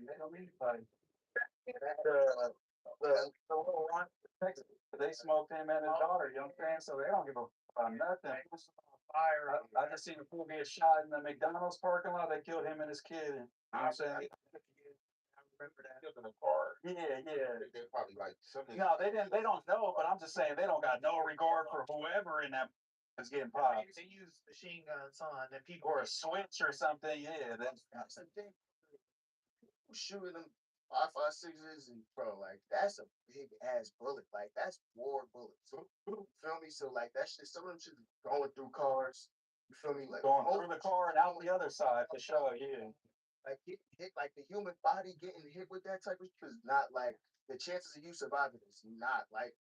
The little one, they smoked him and his daughter, you know what I'm saying? So they don't give a about nothing. Fire. I just seen a fool get shot in the McDonald's parking lot. They killed him and his kid. And, you know what I'm saying? I remember that. Killed in the car. Yeah, yeah. They probably like something. No, they didn't. They don't know. But I'm just saying they don't got no regard for whoever in that is getting popped. They use machine guns on and people or a switch or something. Yeah, that's the thing. Shooting them 5.56s and bro, like that's a big ass bullet. Like that's war bullets. So, you feel me? So like that shit, some of them shit going through cars. You feel me? Like going through the car and out the other side for sure. Yeah. Like get hit, like the human body getting hit with that type of shit is not like the chances of you surviving is not like.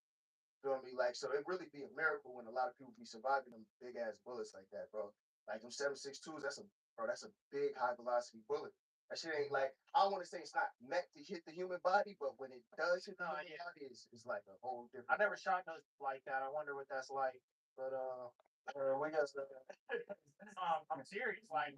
Feel me? Like so, it really be a miracle when a lot of people be surviving them big ass bullets like that, bro. Like them 7.62s, that's a bro, that's a big high velocity bullet. That shit ain't like I don't want to say it's not meant to hit the human body, but when it does hit the human body, it's like a whole different. I never shot those like that. I wonder what that's like. But we got. I'm serious. Like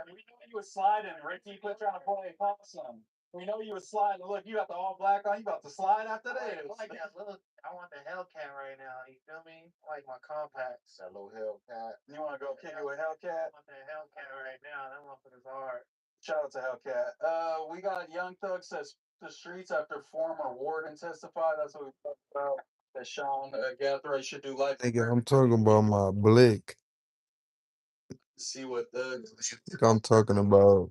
we knew you was sliding. Ricky quit trying to play possum. We know you was sliding. Look, you got the all black on. You about to slide after this. I like that. Look, I want the Hellcat right now. You feel me? I like my compacts. That little Hellcat. You want to go kick it with Hellcat? I want that Hellcat right now. That motherfucker's hard. Shout out to Hellcat. We got Young Thug says the streets after former warden testified. That's what we talked about. That Sean Gathray should do life. Nigga, I'm talking about my blick. See what Thug. I'm talking about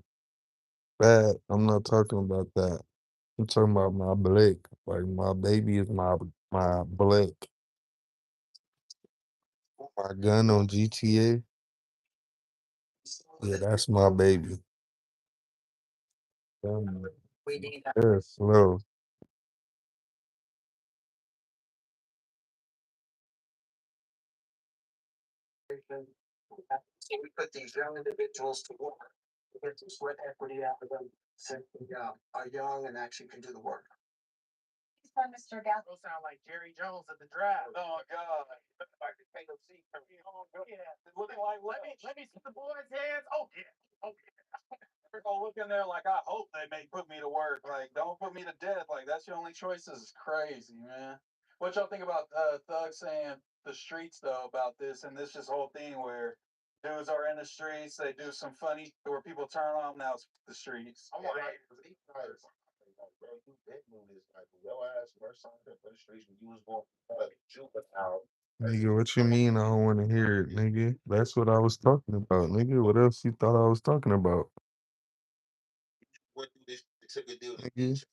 that. I'm not talking about that. I'm talking about my blick. Like my baby is my blick. My gun on GTA. Yeah, that's my baby. We need Yeah, slow. that. We put these young individuals to work. We get some sweat equity out of them since they are young and actually can do the work. By Mr. Gathering. Sound like Jerry Jones at the draft. Oh God! Like the KFC. Yeah. Looking like let me see the boys' hands. Oh yeah. Oh yeah. They're gonna look in there like I hope they may put me to work. Like don't put me to death. Like that's your only choice. Is crazy, man. What y'all think about Thug saying the streets though about this and this just whole thing where dudes are in the streets, they do some funny where people turn on now it's the streets. I want bro, you been doing this like your ass worse something for the streets when you was going juvenile. Nigga, what you mean I don't want to hear it, nigga? That's what I was talking about, nigga. What else you thought I was talking about? Went through this took a deal. Nigga,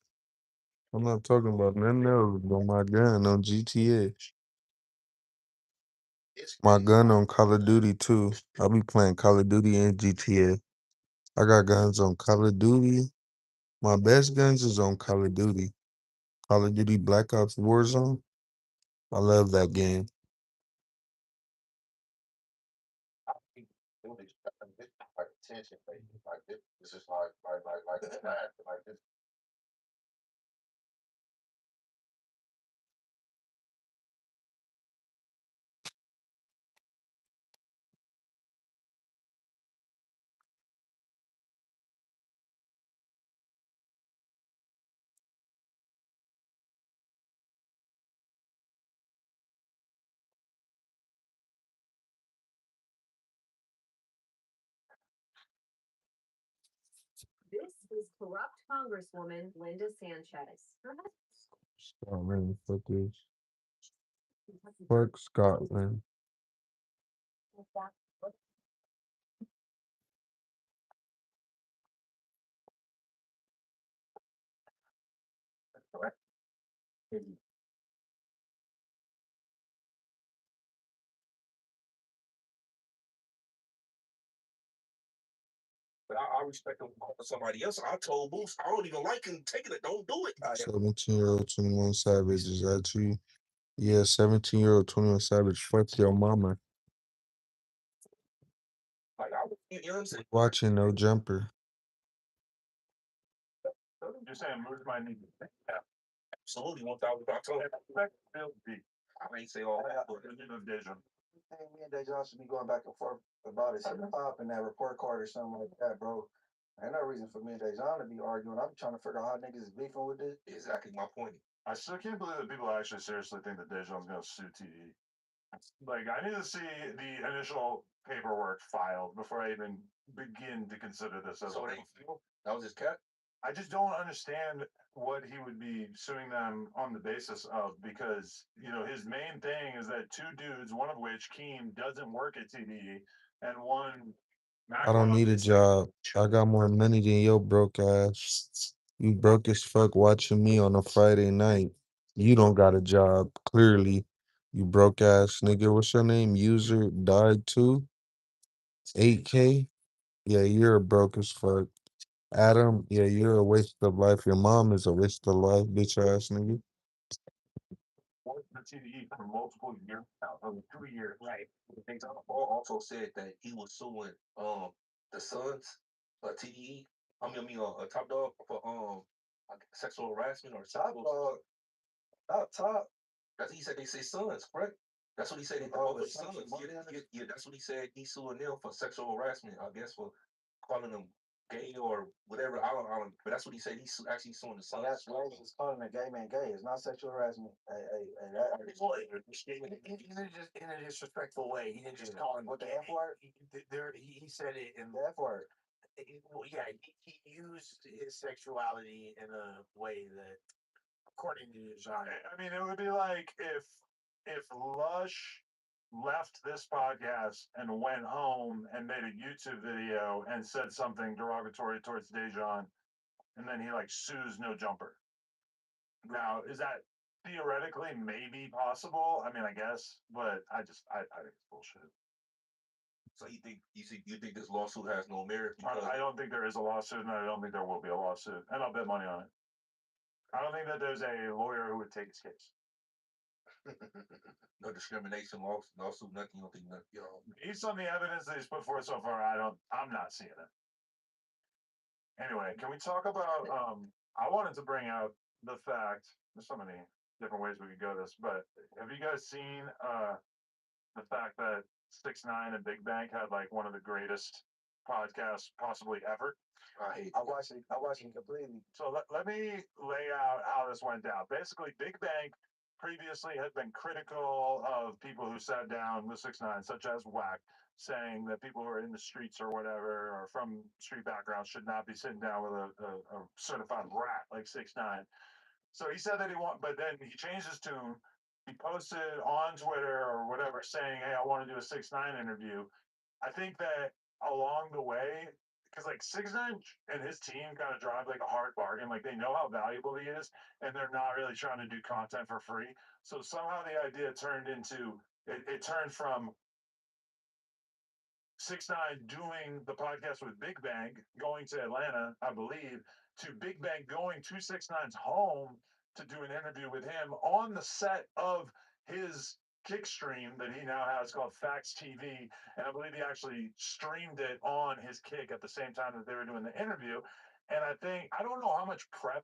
I'm not talking about nothing else but my gun on GTA. My gun on Call of Duty too. I'll be playing Call of Duty and GTA. I got guns on Call of Duty. My best guns is on Call of Duty. Call of Duty Black Ops Warzone. I love that game. Like attention, like this is just like this. This is corrupt Congresswoman Linda Sanchez. Her Scotland, fuck this. Fuck Scotland. husband. But I respect him for somebody else. I told Boost, I don't even like him taking it. Don't do it. 17-year-old 21 Savage, is that you? Yeah, 17-year-old 21 Savage, fuck your mama. Like, you know what I'm saying? Watching No Jumper. You're saying Bruce might need to think that. Absolutely, 1,000. I told him. I ain't say all that, but it's a vision. Me and Dejan should be going back and forth about it. Set up in that report card or something like that, bro. Ain't no reason for me and Dejan to be arguing. I'm trying to figure out how niggas is beefing with this. Exactly my point. I still can't believe that people actually seriously think that Dejan's going to sue TDE. Like, I need to see the initial paperwork filed before I even begin to consider this as So a they lawsuit. that was his cat. I just don't understand what he would be suing them on the basis of, because, you know, his main thing is that two dudes, one of which, Keem, doesn't work at TDE, and one. I don't need a job. I got more money than your broke ass. You broke as fuck watching me on a Friday night. You don't got a job, clearly. You broke ass nigga. What's your name? User died too? 8K? Yeah, you're broke as fuck. Adam, yeah, you're a waste of life. Your mom is a waste of life, bitch ass nigga. Worked for TDE for multiple years now, over 2 years. Right. Paul also said that he was suing the Suns, TDE. Top Dog for sexual harassment or Top dog, not top. That's he said they say Suns, correct? That's what he said. Oh, the The Suns Suns. money Yeah, on it? yeah, that's what he said. He's suing them for sexual harassment. I guess for calling them gay or whatever. I don't. But that's what he said. He's actually suing the So Suns. that's racist. Calling a gay man gay. It's not sexual harassment. That, Well, in a disrespectful way. He didn't just call him With the gay. F word? He said it in the F word. well, yeah, he used his sexuality in a way that, according to his I mean, it would be like if Lush left this podcast and went home and made a YouTube video and said something derogatory towards Dejan, and then he like sues No Jumper. Now, is that theoretically maybe possible? I mean, I guess, but I think it's bullshit. So you think this lawsuit has no merit? I don't think there is a lawsuit, and I don't think there will be a lawsuit, and I'll bet money on it. I don't think that there's a lawyer who would take his case. No discrimination lawsuit, nothing. You don't think nothing, Based on the evidence that he's put forth so far, I'm not seeing it. Anyway, can we talk about I wanted to bring out the fact, there's so many different ways we could go this, but have you guys seen the fact that 6ix9ine and Big Bang had like one of the greatest podcasts possibly ever? I watched it completely. So let me lay out how this went down. Basically, Big Bang previously had been critical of people who sat down with 6ix9ine, such as Whack, saying that people who are in the streets or whatever, or from street backgrounds, should not be sitting down with a certified rat like 6ix9ine. So he said that but then he changed his tune. He posted on Twitter or whatever saying, "Hey, I want to do a 6ix9ine interview." I think that along the way, because like 6ix9ine and his team kind of drive like a hard bargain. Like they know how valuable he is, and they're not really trying to do content for free. So somehow the idea turned into it turned from 6ix9ine doing the podcast with Big Bang, going to Atlanta, I believe, to Big Bang going to 6ix9ine's home to do an interview with him on the set of his kick stream that he now has called Facts TV. And I believe he actually streamed it on his kick at the same time that they were doing the interview. And I don't know how much prep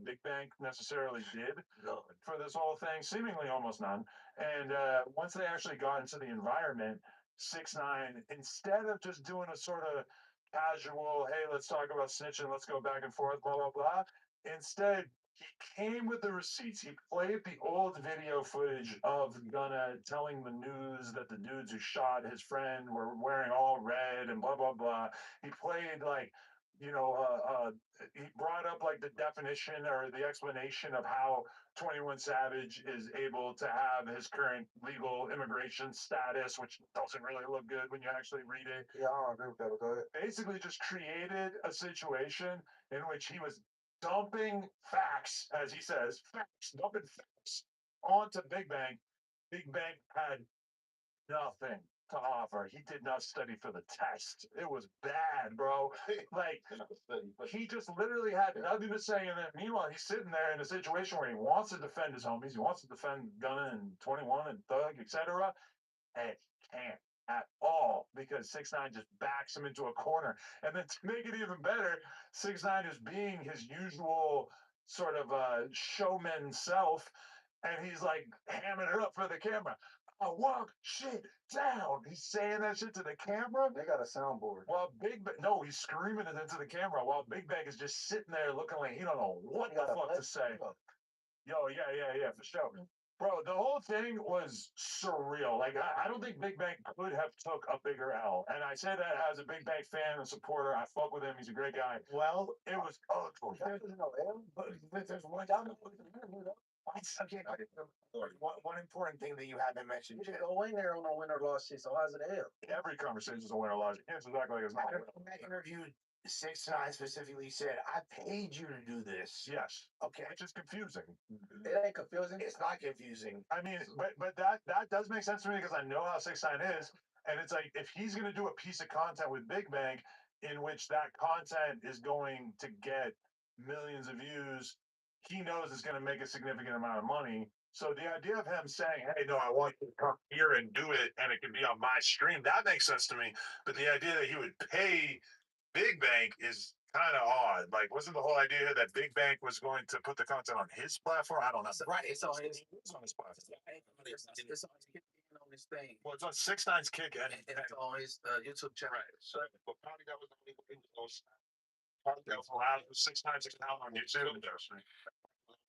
Big Bang necessarily did for this whole thing, seemingly almost none. And once they actually got into the environment, 6ix9ine, instead of just doing a sort of casual, hey, let's talk about snitching, let's go back and forth, blah, blah, blah. Instead, he came with the receipts. He played the old video footage of Gunna telling the news that the dudes who shot his friend were wearing all red and blah, blah, blah. He played like, he brought up like the definition or the explanation of how 21 Savage is able to have his current legal immigration status, which doesn't really look good when you actually read it. Yeah, I don't agree with that, but go ahead. Basically, just created a situation in which he was dumping facts, as he says, dumping facts onto Big Bang. Big Bang had nothing to offer. He did not study for the test. It was bad, bro. Like, he just literally had nothing to say. And then, meanwhile, he's sitting there in a situation where he wants to defend his homies. He wants to defend Gunna and 21 and Thug, etc. And he can't at all because 6ix9ine just backs him into a corner. And then to make it even better, 6ix9ine is being his usual sort of showman self. And he's like hamming it up for the camera. walk shit down. He's saying that shit to the camera. They got a soundboard. While no, he's screaming it into the camera while Big Bang is just sitting there looking like he don't know what He the got a fuck to say. Yo, yeah, for sure. Bro, the whole thing was surreal. Like, I don't think Big Bang could have took a bigger L. And I say that as a Big Bang fan and supporter. I fuck with him. He's a great guy. Well, It was ugly. but there's one one important thing that you haven't mentioned. You didn't go in there on a win or loss shit, so how's it hell? Every conversation is a winner logic. It's exactly like it's not. That interview, 6ix9ine specifically said, "I paid you to do this." Yes. Okay. Which is confusing. It ain't confusing. It's not confusing. I mean, but that does make sense to me because I know how 6ix9ine is, and it's like if he's gonna do a piece of content with Big Bang in which that content is going to get millions of views, he knows it's gonna make a significant amount of money. So the idea of him saying, "Hey, no, I want you to come here and do it, and it can be on my stream," that makes sense to me. But the idea that he would pay Big Bang is kind of odd. Like, wasn't the whole idea that Big Bang was going to put the content on his platform? I don't know. Right. It's on his platform. It's on his thing. Well, it's on 6ix9ine's Kick and It's on his YouTube channel. right. So, but probably that was the only way it was. Probably that was allowed 6ix9ine's account on YouTube.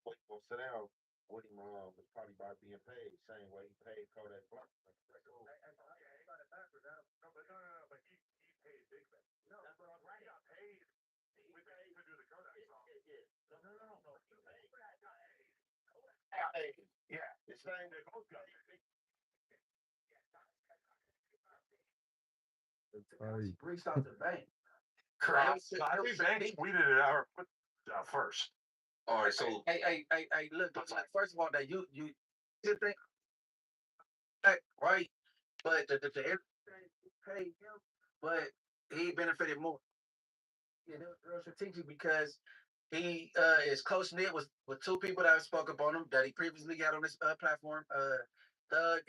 Wait, well, sit down with him. Was probably by being paid, same way he paid Kodak Black. But he paid Big Bang. No, he got paid with to do the Kodak song. No. Yeah, the same. They both got paid. Reached out to the bank. correct. I think Bang tweeted it out first. All right, so Hey, look, first of all, that you did think, right? But the everything paid him, but he benefited more. Yeah, that was real strategic because he is close knit with two people that have spoke up on him that he previously got on this platform, Thug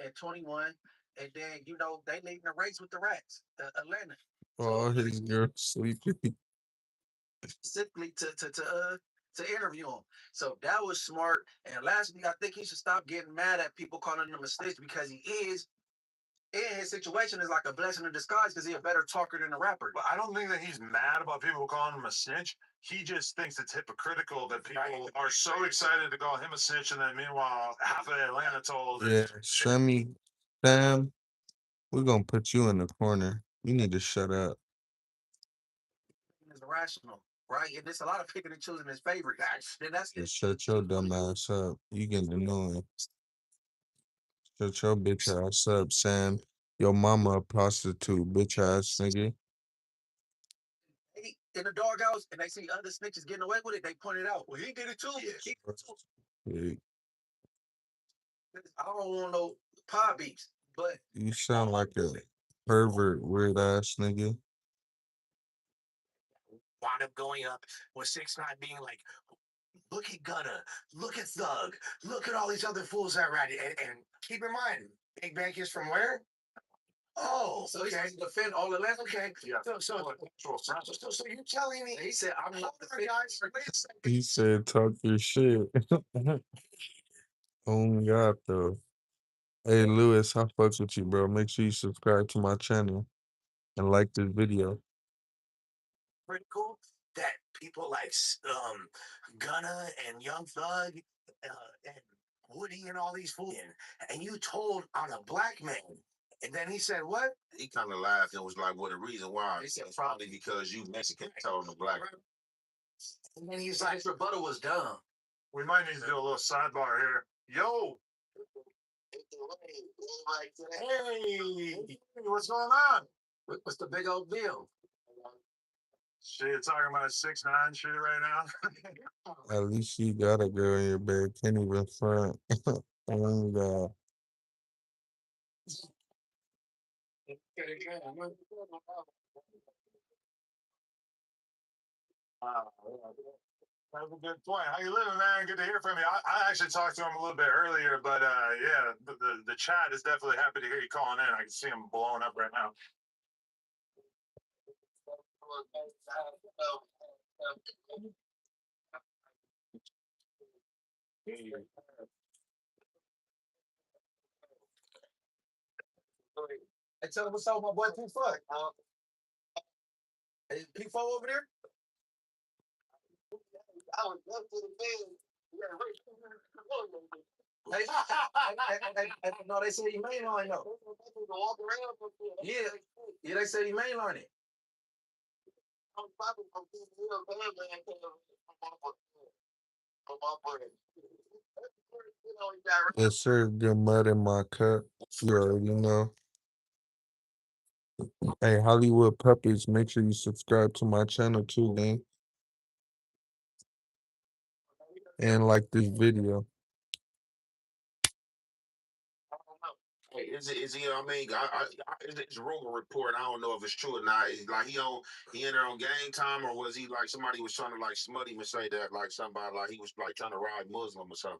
and 21. And then they leading the race with the Rats, Atlanta. Oh, his girl sleepy. Specifically to interview him. So that was smart. And lastly, I think he should stop getting mad at people calling him a snitch because he is in his situation is like a blessing in disguise because he's a better talker than a rapper. But I don't think that he's mad about people calling him a snitch. He just thinks it's hypocritical that people are so excited to call him a snitch, and then meanwhile, half of Atlanta told. Yeah, Shemmy, Sam, we're gonna put you in the corner. You need to shut up. It's rational, right? And there's a lot of picking and choosing his favorite guys. Then that's Just shut your dumb ass up. You getting annoying. Shut your bitch ass up, Sam. Your mama a prostitute, bitch ass nigga. in the doghouse and they see other snitches getting away with it. They point it out. Well, he did it too. Yes. He did it too. Yeah, I don't want no pie beats, but you sound like a pervert, weird ass nigga. Wound up going up with 6ix9ine being like, "Look at Gunna, look at Thug, look at all these other fools that ran it." And keep in mind, Big Bang is from where? Oh, so he's okay. to defend all the last. Okay. Yeah. So you're telling me He said, "I'm not the guys, wait a second. He said, talk your shit. Oh my God, though. Hey, Lewis, I fucks with you, bro. Make sure you subscribe to my channel and like this video. critical that people like Gunna and Young Thug and Woody and all these fools, and you told on a black man, and then he said what? He kind of laughed and was like, "Well, the reason why He said, is probably because you Mexican." Told him the black. And then he's So like, his rebuttal was dumb. We might need to do a little sidebar here. Yo, "Hey, what's going on? What's the big old deal?" Shit, talking about 6ix9ine shit right now. At least you got a girl in your bed. Can't even front. Oh my God. That's a good point. How you living, man? Good to hear from you. I actually talked to him a little bit earlier, but yeah, the chat is definitely happy to hear you calling in. I can see him blowing up right now. I tell him what's up, my boy P4. Is P4 over there? I was up to the bed. No, they said he mainline though. Yeah, yeah, they said he mainline it. Yes, sir. Get mud in my cup. You already know. Hey, Hollywood Puppies, make sure you subscribe to my channel too, gang. And like this video. Hey, is he? I mean, it's a rumor report. I don't know if it's true or not. Is like he in there on game time, or was he like somebody was trying to like smut him and say that like somebody like he was like trying to ride Muslim or something?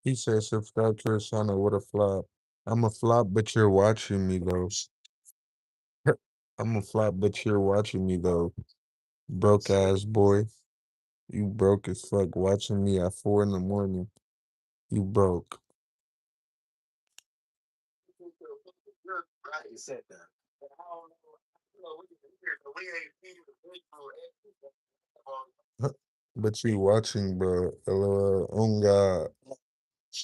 He said subscribe to his channel. What a flop. I'm a flop, but you're watching me though. I'm a flop, but you're watching me though. Broke ass boy. You broke as fuck watching me at 4 in the morning. You broke. Right, he said that. But you watching, bro. LOL. Oh God.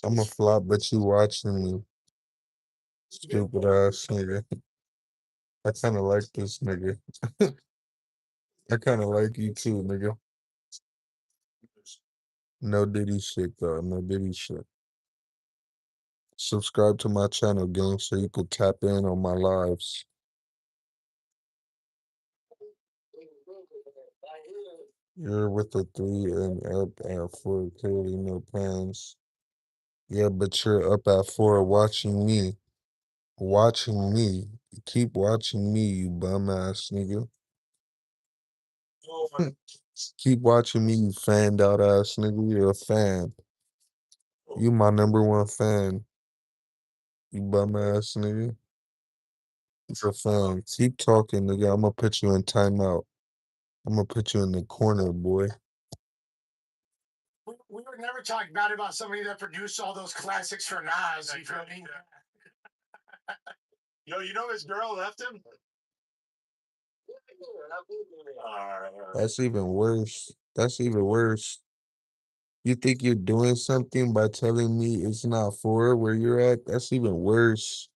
I'm a flop, but you watching me. Stupid ass nigga. I kinda like this nigga. I kinda like you too, nigga. No Diddy shit though. No Diddy shit. Subscribe to my channel, gang, so you could tap in on my lives. You're with the 3 and up at 4, clearly no plans. Yeah, but you're up at 4 watching me. Watching me. Keep watching me, you bum ass nigga. Keep watching me, you fanned out ass nigga. You're a fan. You my #1 fan. You bum ass nigga. You're a fan. Keep talking, nigga. I'm gonna put you in timeout. I'm gonna put you in the corner, boy. We were never talking bad about somebody that produced all those classics for Nas. You feel me? Yo, you know his girl left him? That's even worse. That's even worse. You think you're doing something by telling me it's not 4 where you're at? That's even worse.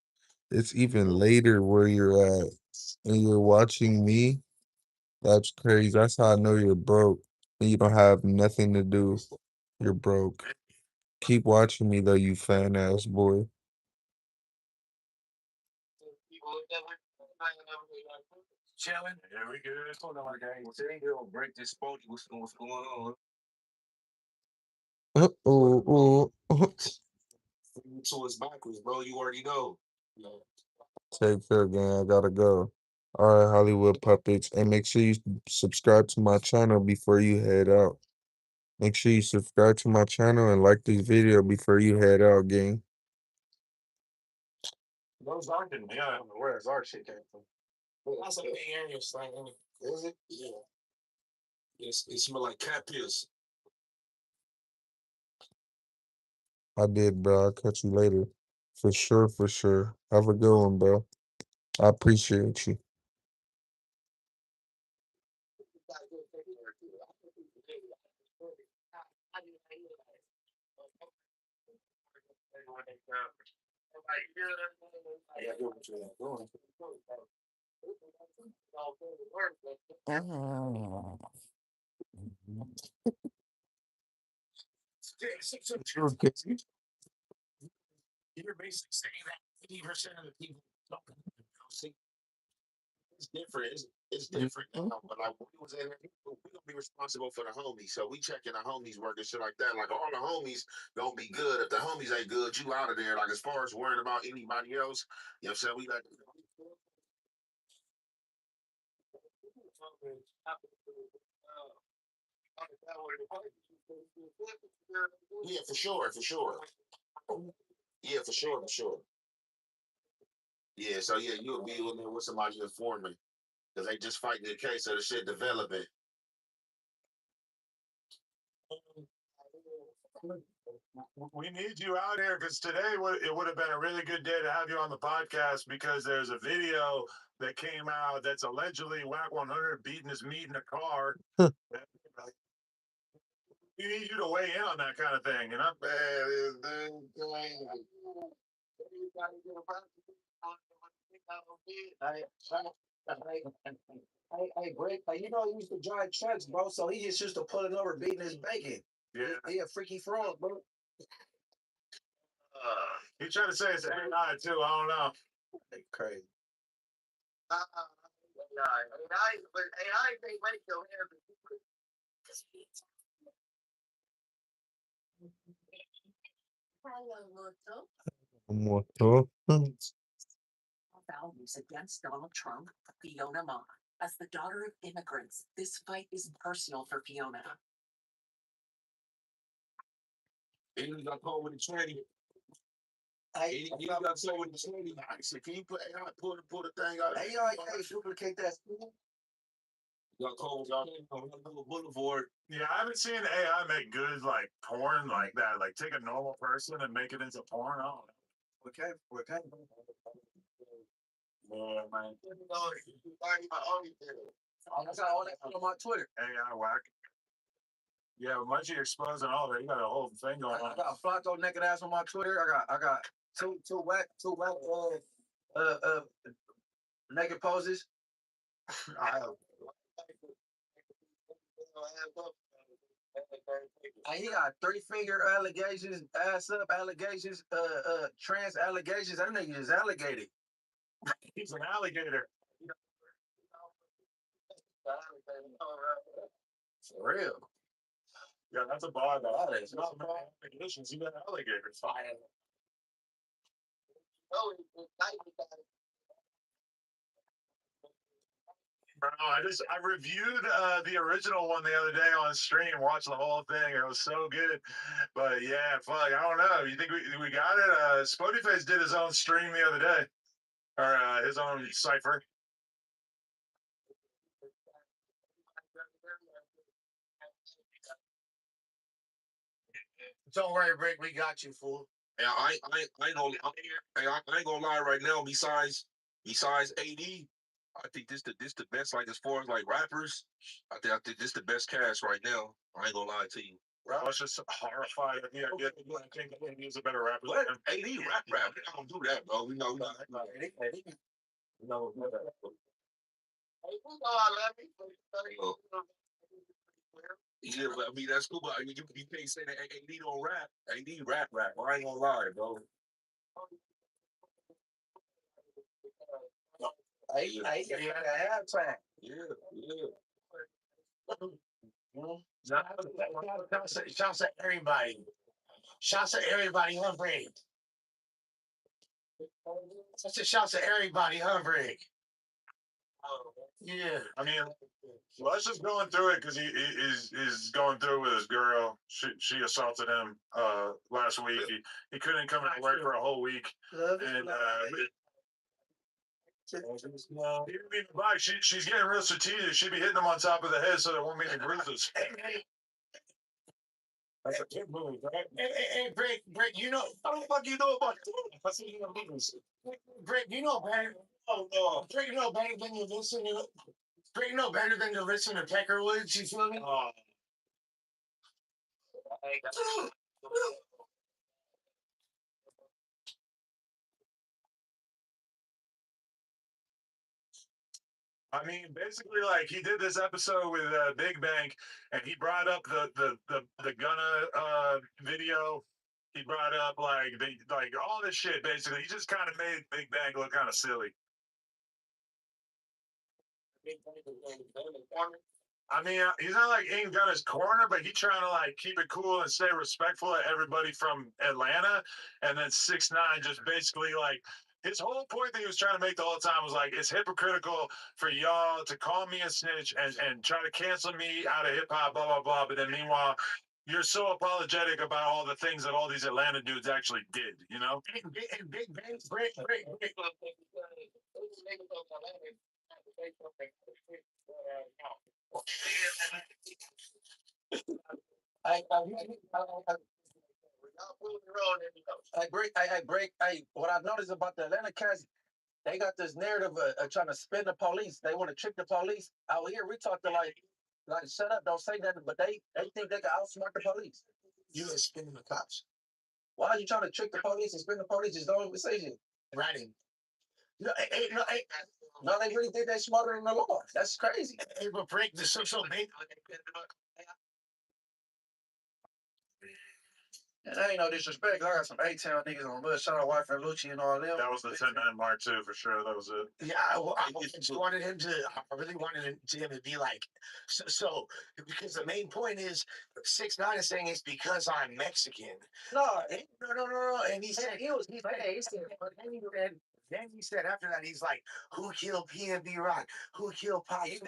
It's even later where you're at. And you're watching me? That's crazy. That's how I know you're broke. And you don't have nothing to do. You're broke. Keep watching me though, you fan ass boy. Chilling. Yeah, we good. Hold on, gang. What's in here? Break this phone. What's going on? Oh, So it's backwards, bro. You already know. Take care, gang. I gotta go. All right, Hollywood Puppets. And make sure you subscribe to my channel before you head out. Make sure you subscribe to my channel and like this video before you head out, gang. Those are good. Yeah. I don't know where his art shit came from. That's a big area slang. Is it? Yeah. It smell like cat piss. I did, bro. I'll catch you later. For sure, for sure. Have a good one, bro. I appreciate you. Okay. You're basically saying that 80% of the people don't see. It's different. It's different now. But like when we was in there, we gonna be responsible for the homies. So we checking the homies work and shit like that. Like all the homies gonna be good. If the homies ain't good, you out of there. Like as far as worrying about anybody else, you know what I'm saying? We like yeah, for sure, for sure. Yeah, for sure, for sure. Yeah, so yeah, you'll be in there with somebody informing. Because they just fighting the case of the shit developing. We need you out here because today it would have been a really good day to have you on the podcast because there's a video that came out that's allegedly Whack 100 beating his meat in a car. We need you to weigh in on that kind of thing, you know? Hey, Greg, you know he used to drive trucks, bro, so he just used to pulling over beating his bacon. Yeah. He a freaky frog, bro. He tried to say it's AI too. I don't know. They crazy. More talk. Values against Donald Trump, Fiona Ma. As the daughter of immigrants, this fight is personal for Fiona. He got caught with the tranny. Hey, He got caught with the tranny. I said, can you put AI, pull the thing out? hey, duplicate that. Got caught with y'all boulevard. Yeah, I haven't seen AI make good like porn like that. Like take a normal person and make it into porn. I don't know. Okay. Yeah, man. I got all that on my Twitter. AI Whack. Yeah, but once you exposing all that, you got a whole thing going on. I got a Flacco naked ass on my Twitter. I got two whack naked poses. He got 3-finger allegations, ass up allegations, trans allegations. That nigga is alligator. He's an alligator. For real. Yeah, that's a bar though. It's not conditions. You got alligators. Bro, I reviewed the original one the other day on stream, watched the whole thing. It was so good. But yeah, fuck, I don't know. You think we got it? Spotify's did his own stream the other day. Or his own cipher. Don't worry, Rick, we got you, fool. And I ain't gonna lie right now. Besides AD, I think this the best. Like as far as like rappers, I think this the best cast right now. I ain't gonna lie to you. I was just horrified. Yeah, I think he's a better rapper. What? AD rap. We don't do that, bro. We know. Yeah, but I mean that's cool. But I mean, you can't say that AD don't rap. AD rap. I ain't gonna lie, bro. He had a halftime. Yeah. Shouts at everybody. Shouts at everybody, huh, Greg? Shouts at everybody, huh, Greg? Yeah. I mean, let's just going through it because he is going through with his girl. She assaulted him last week. He couldn't come to work for a whole week. And she's getting real strategic. She'd be hitting him on top of the head so there won't be any bruises. That's a kid move, right? Hey, Greg, you know, How the fuck you know about it? Greg, you know better. Oh no, Greg, you know better than you listen to. Greg, you know better than to listen to Peckerwoods. You feel me? I mean, basically, like he did this episode with Big Bang, and he brought up the Gunna video. He brought up like all this shit. Basically, he just kind of made Big Bang look kind of silly. I mean, he's not like in Gunna's corner, but he's trying to like keep it cool and stay respectful of everybody from Atlanta. And then 6ix9ine just basically like his whole point that he was trying to make the whole time was like it's hypocritical for y'all to call me a snitch and try to cancel me out of hip hop, blah blah blah. But then meanwhile, you're so apologetic about all the things that all these Atlanta dudes actually did, you know? And Big Bang, Greg. What I noticed about the Atlanta cats, they got this narrative of trying to spin the police. They want to trick the police. Out here, we talk to like shut up, don't say nothing, but they think they can outsmart the police. You are spinning the cops. Why are you trying to trick the police and spin the police? Just don't even say shit. Writing. No, they really think they smarter than the law. That's crazy. Hey, but break the social big. And I ain't no disrespect. I got some A-Town niggas on bus. Shout out Wife and Lucci and all them. That was the 10-9 mark too, for sure. That was it. Yeah, I just wanted him to. I really wanted him to be like, so because the main point is 6ix9ine is saying it's because I'm Mexican. No, No. And he said then he said after that he's like, who killed PNB Rock? Who killed Pop? I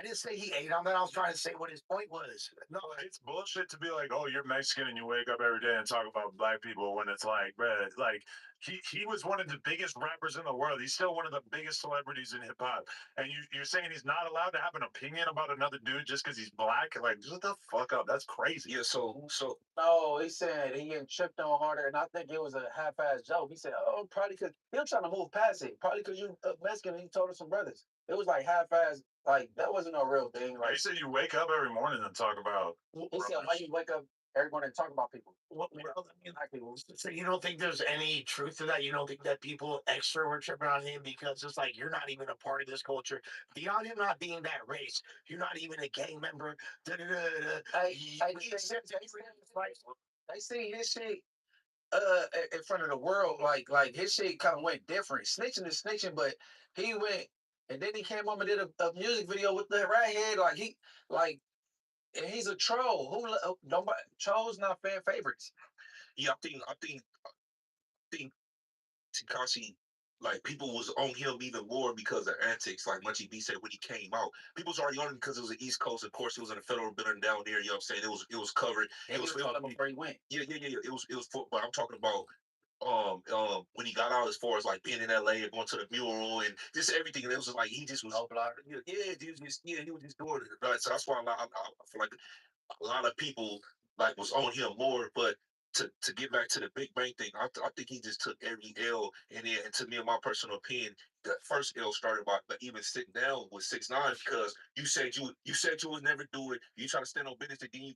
didn't say he ate on that. I was trying to say what his point was. No, it's bullshit to be like, oh, you're Mexican and you wake up every day and talk about black people when it's like, bruh, like he was one of the biggest rappers in the world. He's still one of the biggest celebrities in hip hop. And you're saying he's not allowed to have an opinion about another dude just because he's black? Like, shut the fuck up. That's crazy. Yeah, so no, he said he getting tripped on harder, and I think it was a half-ass joke. He said, oh, probably because he was trying to move past it. Probably because you Mexican and he told us some brothers. It was like half-ass, like that wasn't no real thing. Like, Like you said you wake up every morning and talk about. he said, why you wake up every morning and talk about people? So you don't think there's any truth to that? You don't think that people extra were tripping on him because it's like you're not even a part of this culture. Beyond him not being that race, you're not even a gang member. They see his shit in front of the world, like his shit kind of went different. Snitching is snitching, but he went and then he came home and did a music video with the redhead, and he's a troll. Nobody trolls not fan favorites. yeah, I think Tekashi, like people was on him even more because of antics. Like Munchie B said when he came out, people was already on him because it was the East Coast. Of course, it was in a federal building down there. You know what I'm saying? It was covered. It was filmed before he went. Yeah. It was. But I'm talking about when he got out as far as like being in LA and going to the mural and just everything. And it was just like he just was. He was just doing it. Right. So that's why I feel like a lot of people like was on him more, but to get back to the Big Bang thing, I think he just took every L, and then to me, in my personal opinion, the first L started by even sitting down with 6ix9ine because you said you would never do it. You try to stand on business, and then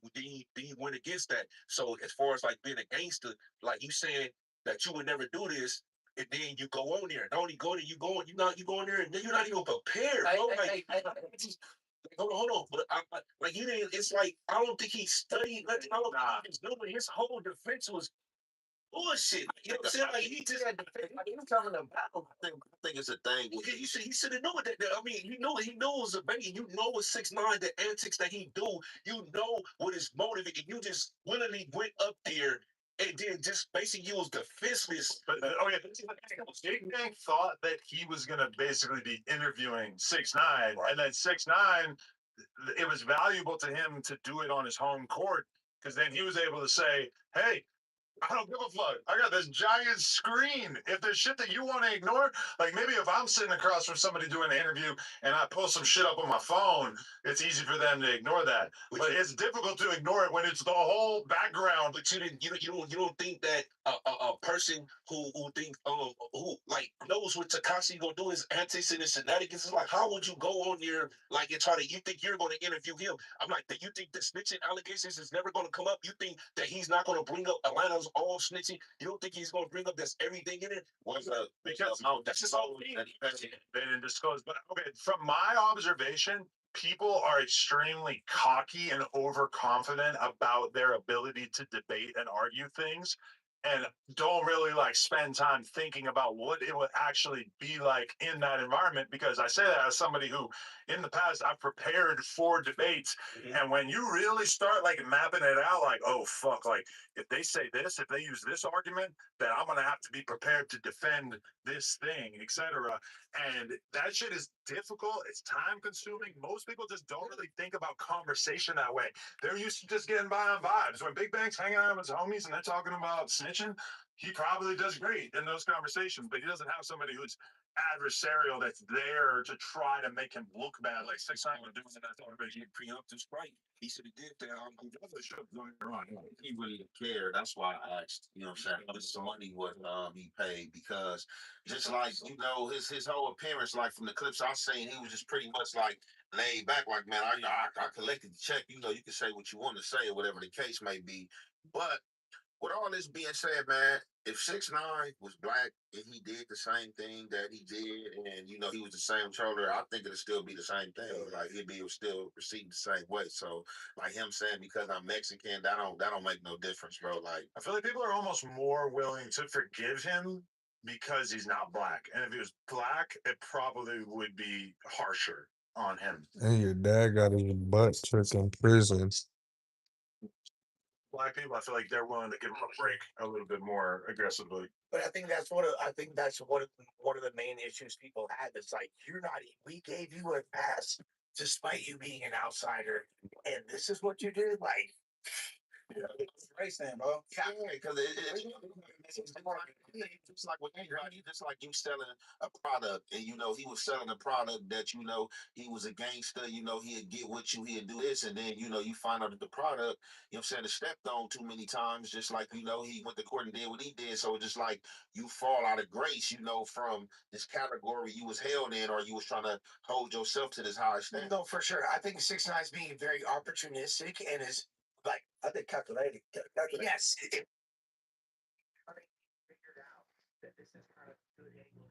you went against that. So as far as like being a gangster, like you saying that you would never do this. And then you go on there. Not only go there, you go in there, and then you're not even prepared, bro. Hold on. But like he didn't. It's like I don't think he studied nothing. I don't think he was doing. His whole defense was bullshit. You know what I'm saying? Like he just had defense. Like he was coming to battle. I think it's a thing. He should have known that. I mean, he knows a baby. You know what 6ix9ine, the antics that he do. You know what his motive, and you just willingly went up there. And then just basically used defenseless. But okay, Big Bang thought that he was gonna basically be interviewing 6ix9ine, and then 6ix9ine, it was valuable to him to do it on his home court because then he was able to say, "Hey, I don't give a fuck. I got this giant screen. If there's shit that you want to ignore, like maybe if I'm sitting across from somebody doing an interview and I pull some shit up on my phone, it's easy for them to ignore that. But it's difficult to ignore it when it's the whole background. But you don't think that a person who think who like knows what Tekashi gonna do his antics and his shenanigans is like, how would you go on there like and try to you think you're gonna interview him? I'm like, do you think the snitching allegations is never gonna come up? You think that he's not gonna bring up Atlanta's all snitching? You don't think he's gonna bring up that's everything in it? Because that's just all they didn't disclose. But okay, from my observation, people are extremely cocky and overconfident about their ability to debate and argue things and don't really like spend time thinking about what it would actually be like in that environment, because I say that as somebody who in the past I've prepared for debates. And when you really start like mapping it out, like, oh fuck, like if they say this, if they use this argument, then I'm gonna have to be prepared to defend this thing, etc. And that shit is difficult. It's time consuming. Most people just don't really think about conversation that way. They're used to just getting by on vibes. When Big Bang's hanging out with his homies and they're talking about snitching attention, he probably does great in those conversations, but he doesn't have somebody who's adversarial that's there to try to make him look bad. Like 6ix9ine was doing that already. Preemptive strike. He should have did that. He definitely should have done it wrong. He really didn't care. That's why I asked, you know what I'm saying, how much money what he paid, because just like, you know, his whole appearance, like from the clips I seen, he was just pretty much like laid back, like, man, I collected the check, you know, you can say what you want to say or whatever the case may be. But with all this being said, man, if 6ix9ine was black and he did the same thing that he did, and you know he was the same controller, I think it'll still be the same thing. Like he'll still receive the same way. So like him saying because I'm Mexican, that don't make no difference, bro. Like I feel like people are almost more willing to forgive him because he's not black. And if he was black, it probably would be harsher on him. And your dad got his butt took in prison. Black people, I feel like they're willing to give him a break a little bit more aggressively. But I think that's one of the main issues people have. It's like we gave you a pass despite you being an outsider, and this is what you did. Like, Race then, bro. yeah, because just like with anybody, just like you selling a product, and you know he was selling a product that you know he was a gangster. You know he'd get with you, he'd do this, and then you know you find out that the product, you know what I'm saying, is stepped on too many times. Just like you know he went to court and did what he did, so just like you fall out of grace, you know, from this category you was held in, or you was trying to hold yourself to this high standard. no, for sure. I think 6ix9ine is being very opportunistic and is like, I think calculated. yes, Figured out that this is kind of good angle.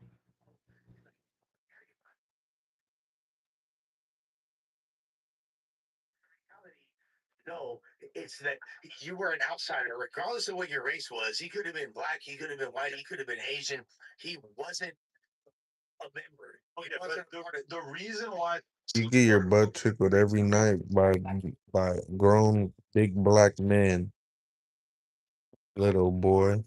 no, it's that you were an outsider, regardless of what your race was. He could have been black, he could have been white, he could have been Asian. He wasn't a member. Yeah, but the reason why You get your butt tickled every night by grown big black men, little boy.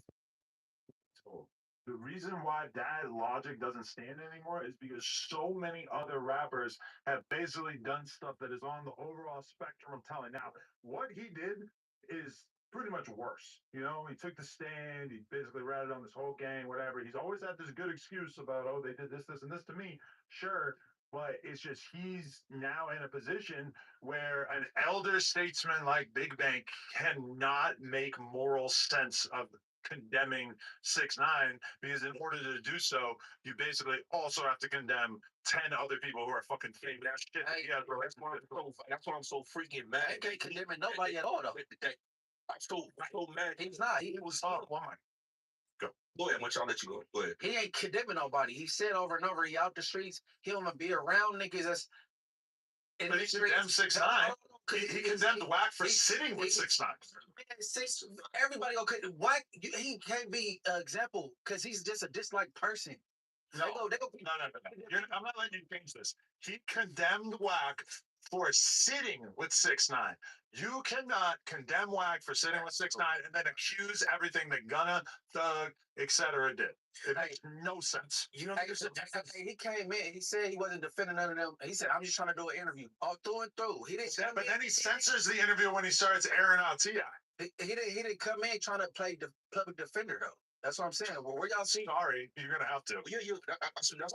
the reason why that logic doesn't stand anymore is because so many other rappers have basically done stuff that is on the overall spectrum of talent. Now, what he did is pretty much worse. You know, he took the stand, he basically ratted on this whole gang, whatever. He's always had this good excuse about, oh, they did this, this, and this to me. Sure. But it's just he's now in a position where an elder statesman like Big Bang cannot make moral sense of condemning 6ix9ine, because in order to do so, you basically also have to condemn 10 other people who are fucking fake that shit. Yeah, bro. That's why I'm so freaking mad. He can't condemn nobody at all, though. I'm so mad. He's not. He was. Oh, why? Go ahead, much. I'll let you go. Go ahead. He ain't condemning nobody. He said over and over, he out the streets. He don't even be around niggas that's in But the he streets. condemned 6ix9ine. He condemned Whack for sitting with 6ix9ine. Everybody okay. Whack, he can't be an example because he's just a disliked person. No, no. I'm not letting you change this. He condemned Whack for sitting with 6ix9ine. You cannot condemn Whack for sitting with 6ix9ine and then accuse everything that Gunna, Thug, etc. did. It makes no sense. You know, he came in. He said he wasn't defending none of them. He said, "I'm just trying to do an interview." All through and through. He didn't. But then he censors the interview when he starts airing out Ti. He didn't come in trying to play the public defender though. That's what I'm saying. Well, where y'all see? Sorry, you're gonna have to. That's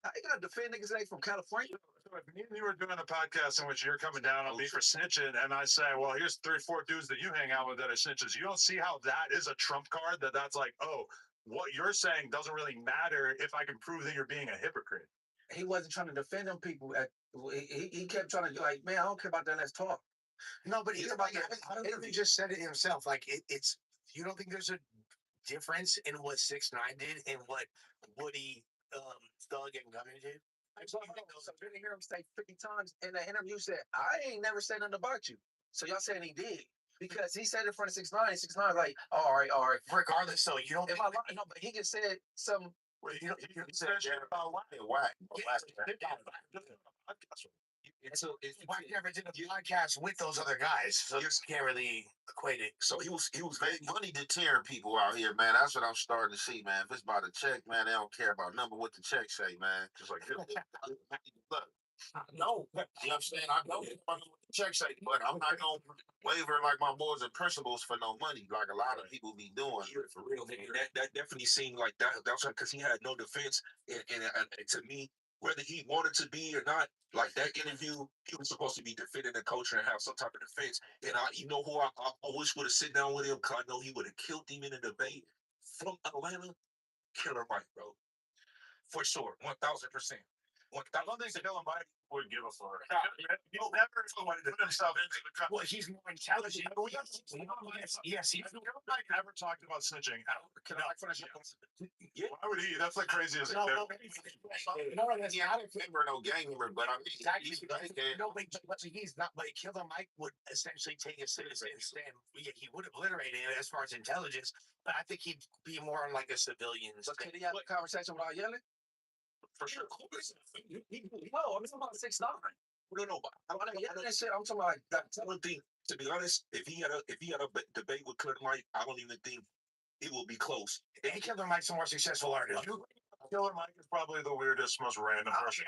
I gotta defend niggas that ain't from California. So if me and you were doing a podcast in which you're coming down on me for snitching, and I say, well, here's 3 or 4 dudes that you hang out with that are snitches, you don't see how that is a trump card, that's like, oh, what you're saying doesn't really matter if I can prove that you're being a hypocrite. He wasn't trying to defend them people. He kept trying to like, man, I don't care about that. Let's talk. No, but he just said it himself. Like it's you don't think there's a difference in what 6ix9ine did and what Woody, Thug, and Gunna did? I've been hear him say 50 times in the interview. Said I ain't never said nothing about you. So y'all saying he did because he said in front of 6ix9ine. 6ix9ine like, all right. Regardless, though, you don't. If I lie, no, but he just said some. Well, you said shit about Whack. Whack never did a podcast with those other guys, so you can't really equate it. So he was money deterring people out here, man. That's what I'm starting to see, man. If it's about a check, man, they don't care about number what the check say, man. Just like look, I know. You know what I'm saying? I know what the check say, but I'm not gonna waver like my boys and principles for no money, like a lot of people be doing. Yeah, for real, man. That definitely seemed like that. That's because he had no defense, and to me, whether he wanted to be or not, like that interview, he was supposed to be defending the culture and have some type of defense. And you know who I wish would have sit down with him, because I know he would have killed him in a debate from Atlanta. Killer Mike, bro, for sure, 1,000%. I don't think Killer Mike would give a fuck. He'll never put himself into the cup. Well, he's more intelligent. Yes, he Killer Mike never talked about snitching. Can I finish? Yeah. Why would he? That's like crazy as no, That's not a member, no gang member, but I mean, exactly. he's thinking. No, but he's not. But Killer Mike would essentially take a citizen stand. Yeah, he would obliterate it as far as intelligence, but I think he'd be more on like a civilian. But can he have a conversation without yelling? For sure, of course. No, I'm talking about 6'9". No, but I'm not yelling that shit. I'm talking about like that. one thing, to be honest, if he had a debate with Killer Mike, I don't even think it will be close. And Killer Mike's a more successful artist. Killer Mike is probably the weirdest, most random person.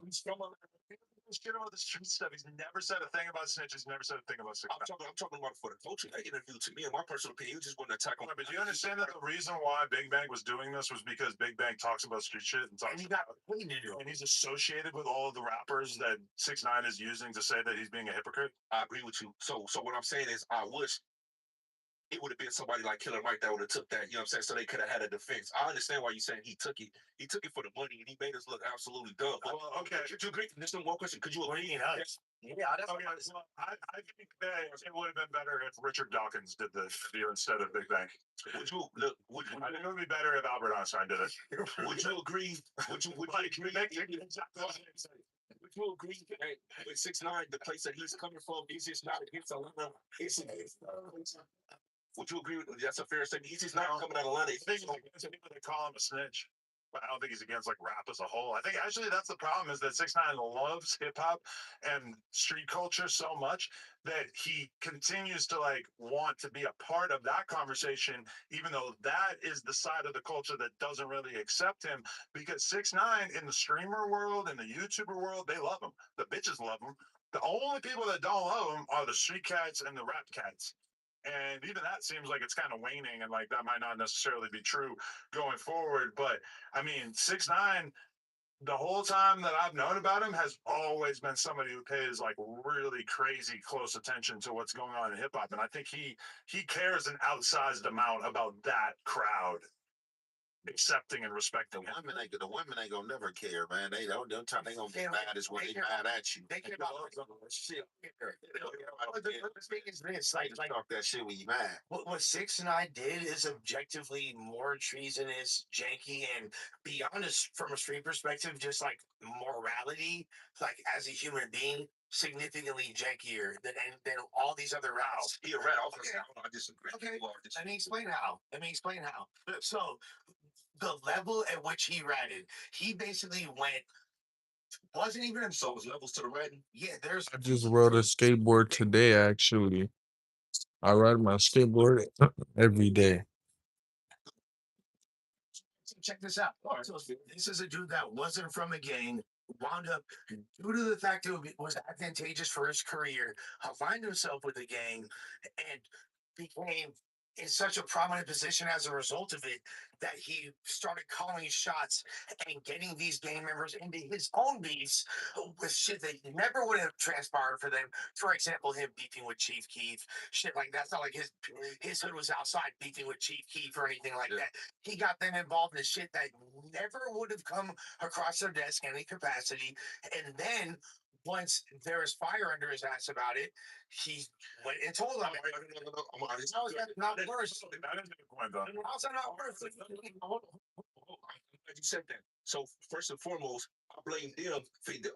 He's from shit about the street stuff. He's never said a thing about snitches. Never said a thing about six. I'm talking about for the culture. That interview, to me, in my personal opinion, you just want to attack on. But do you understand that the reason why Big Bang was doing this was because Big Bang talks about street shit and talks And he got clean to do. and he's associated with all of the rappers that 6ix9ine is using to say that he's being a hypocrite. I agree with you. So what I'm saying is, I wish it would have been somebody like Killer Mike that would have took that. You know what I'm saying? So they could have had a defense. I understand why you're saying he took it. He took it for the money, and he made us look absolutely dumb. But Well, okay. could you agree? Just one question. Could you agree? Yeah, that's Okay, so I think that it would have been better if Richard Dawkins did the video instead of Big Bang. Would you look? Would I think it would be better if Albert Einstein did it. would you agree? Would you Like, agree? Would you agree that with 6ix9ine, the place that he's coming from is just not against Atlanta? Would you agree with that's a fair statement? He's just not coming out of Atlanta. I think he's against people that call him a snitch, but I don't think he's against like rap as a whole. I think actually that's the problem is that 6ix9ine loves hip hop and street culture so much that he continues to like want to be a part of that conversation, even though that is the side of the culture that doesn't really accept him. Because 6ix9ine in the streamer world, in the YouTuber world, they love him. The bitches love him. The only people that don't love him are the street cats and the rap cats. And even that seems like it's kind of waning, and like that might not necessarily be true going forward. But I mean, 6ix9ine, the whole time that I've known about him, has always been somebody who pays like really crazy close attention to what's going on in hip hop, and I think he cares an outsized amount about that crowd accepting and respecting him. The women ain't gonna never care, man. They don't time they gonna be mad is when they mad at you. They care about shit. the thing is this, like Talk that shit when you mad. what 6ix9ine did is objectively more treasonous, janky, and be honest from a street perspective, just like morality, like as a human being, significantly jankier than all these other routes. You're right. I disagree. Okay. You are just- Let me explain how. So the level at which he ratted, he basically wasn't even So it was levels to the writing. yeah, there's I just rode a skateboard today, actually. I ride my skateboard every day. check this out. So this is a dude that wasn't from a gang, wound up due to the fact that it was advantageous for his career, aligned himself with the gang, and became in such a prominent position as a result of it that he started calling shots and getting these gang members into his own beefs with shit that never would have transpired for them. For example, him beefing with Chief Keef, shit like that's not like his hood was outside beefing with Chief Keef or anything like that. He got them involved in shit that never would have come across their desk in any capacity. And then once there was fire under his ass about it, he went and told them. No, it's not worse. That is a good point, though. How's that not worse? You said that. So first and foremost, I blame them.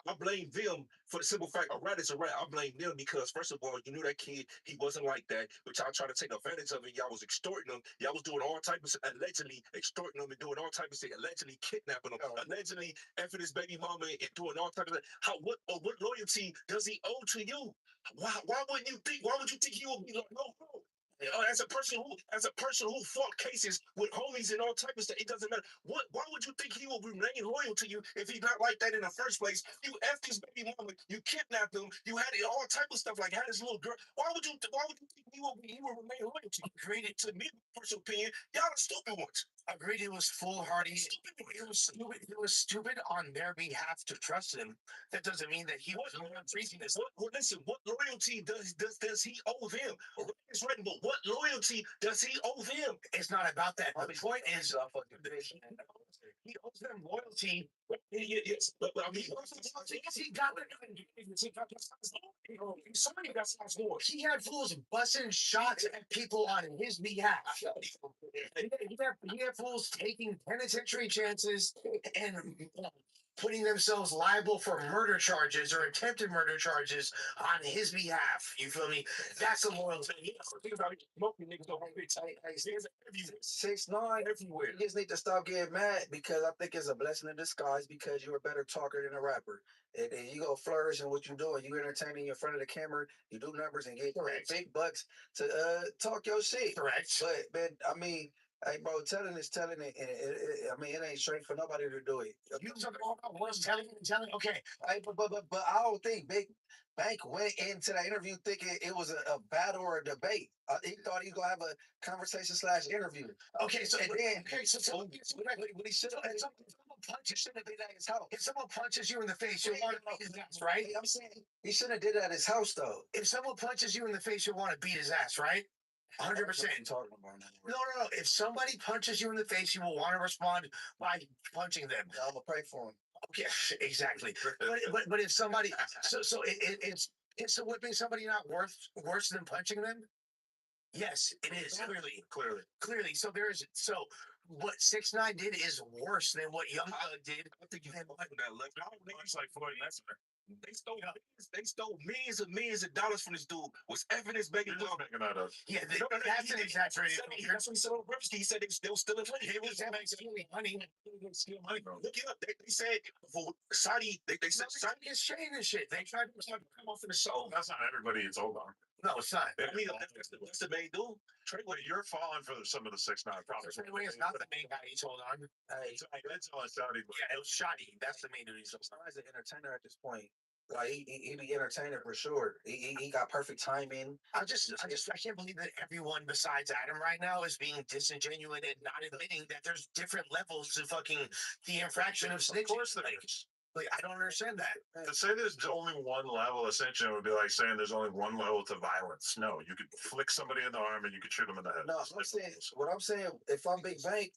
I blame them for the simple fact a rat is a rat. I blame them because first of all, you knew that kid, he wasn't like that, but y'all trying to take advantage of it. Y'all was extorting him. Y'all was doing all type of allegedly extorting him and doing all type of shit, allegedly kidnapping him, allegedly effing his baby mama and doing all type of what loyalty does he owe to you? Why wouldn't you think? Why would you think he would be like, no, bro? As a person who fought cases with homies and all type of stuff, it doesn't matter. Why would you think he will remain loyal to you if he's not like that in the first place? You effed his baby mama, you kidnapped him, you had all type of stuff like had his little girl. Why would you think he will remain loyal to you? Agreed. To me, personal opinion, y'all are stupid ones. Agreed. It was foolhardy. It was stupid. It was stupid on their behalf to trust him. That doesn't mean that he was treating this. Listen, what loyalty does he owe them? It's written, but what loyalty does he owe them? It's not about that. The point is, he owes them loyalty. Yes, but I mean, He got somebody got sounds more. He had fools busting shots at people on his behalf. He had fools taking penitentiary chances and putting themselves liable for murder charges or attempted murder charges on his behalf. You feel me? That's a loyalty. Think about it. Smoking niggas don't want to be tight. 6ix9ine everywhere. You just need to stop getting mad because I think it's a blessing in disguise because you're a better talker than a rapper. And you go flourish in what you're doing. You entertaining in front of the camera. You do numbers and get big bucks to talk your shit. Correct. But man, I mean, hey, bro, telling is telling it, and I mean, it ain't straight for nobody to do it. You talking about was telling. Okay, Hey, but I don't think Big Bank went into that interview thinking it was a battle or a debate. He thought he was gonna have a conversation / interview. okay. So And then, what he should have. If someone punches you in the face, you want to beat his ass, right? I'm saying he shouldn't have did it at his house though. If someone punches you in the face, you want to beat his ass, right? 100%. Talking about now. No. If somebody punches you in the face, you will want to respond by punching them. I'm gonna pray for him. Okay, exactly. But if somebody, it's a whipping somebody not worse than punching them. Yes, it is clearly. So what 6ix9ine did is worse than what Young Thug did. I think you have that left. It's like Floyd Lesnar. They stole millions of dollars from this dude. Was effing his baby mama. Yeah, that's an exaggeration. That's what he said on Ripski. He said they were stealing money. It was stealing money. Stealing money, bro. Look it up. They said for Saudi, they said Saudi is shame and shit. They tried to come off in the show. That's not everybody it's old on. No, it's not. I mean, that's the main dude. Treyway, you're falling for some of the 6ix9ine problems. Treyway is not the main guy he told on. That's all Saudi. Yeah, it was shoddy. That's the main dude. He's He's an entertainer at this point. Like he the entertainer for sure. He got perfect timing. I can't believe that everyone besides Adam right now is being disingenuous and not admitting that there's different levels to fucking the infraction of snitching. Of course there is. Like, I don't understand that. To say there's only one level of snitching would be like saying there's only one level to violence. No, you could flick somebody in the arm and you could shoot them in the head. No, I'm saying, if I'm Big Bank,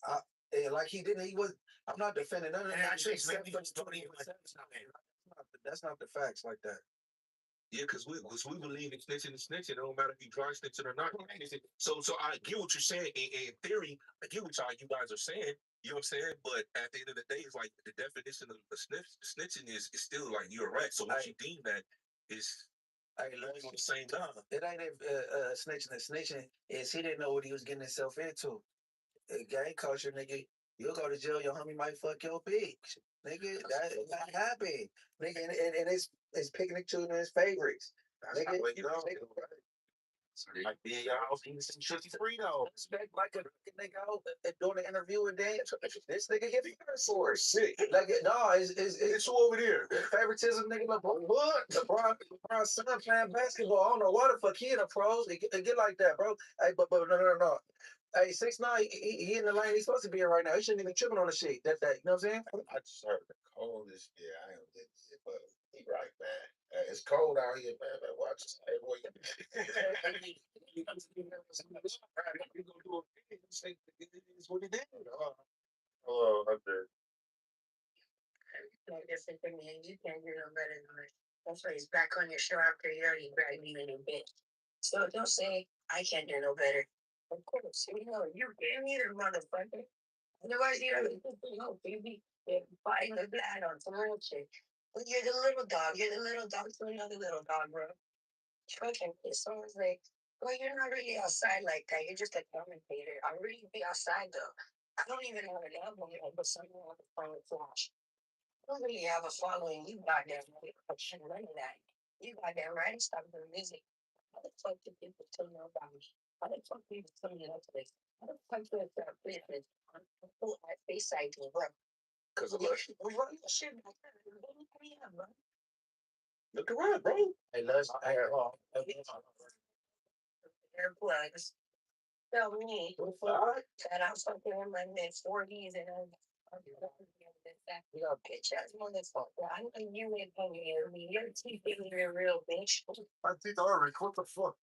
like he didn't, he was. I'm not defending none of that. Actually, it's except maybe for 20. that's not the facts like that. Yeah, because we believe in snitching and snitching. It don't matter if you dry snitching or not. So I get what you're saying. In theory, I get what you guys are saying. You know what I'm saying? But at the end of the day, it's like the definition of snitching is still like you're right. So once you deem that, it's Hey, on the same time. it ain't snitching. The snitching is he didn't know what he was getting himself into. Gang culture, nigga. You'll go to jail. Your homie might fuck your bitch, nigga. That happened, nigga. And it's picking and choosing his favorites. Nigga, Like being your house eating some shitty Frito. Expect like a nigga out doing an interview and then this nigga get fired for it. Shit. Like no, it's over there. Favoritism, nigga. Like what? LeBron's son playing basketball. I don't know why the fuck he in the pros. It get like that, bro. Hey, but no. Hey, 6ix9ine, he in the lane he's supposed to be in right now. He shouldn't even tripping on the shit. That you know what I'm saying? I just heard the coldest. Yeah, I am. But he right, man. It's cold out here, man. Watch this. Hey, boy. It's what he did. Hello, I'm there. No different than me, and you can't do no better than me. That's why he's back on your show after he already bragged me in a bit. So don't say I can't do no better. Of course, you know you can't either, motherfucker. Otherwise, you know, baby, you're fighting the blood on some real shit. But you're the little dog. You're the little dog to another little dog, bro. Fucking pissed. So I was like, well, you're not really outside like that. You're just a commentator. I really be outside though. I don't even have an album yet, but someone on the phone with Flash. I don't really have a following. You goddamn right. I shouldn't run that. You goddamn right. Stop doing music. How the fuck did people tell you about me? How the fuck people tell you that place? How the fuck did I start business? I face ID, bro. Because of Yeah, us. we run your shit back there. Yeah, bro. Look around, bro. Hey, let's air off. Airplugs. Tell me that I'm fucking in my mid 40s and I'm you know, bitch ass motherfucker. I know you ain't paying me. Your teeth ain't even real, bitch. My teeth are already. What the fuck?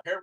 Hair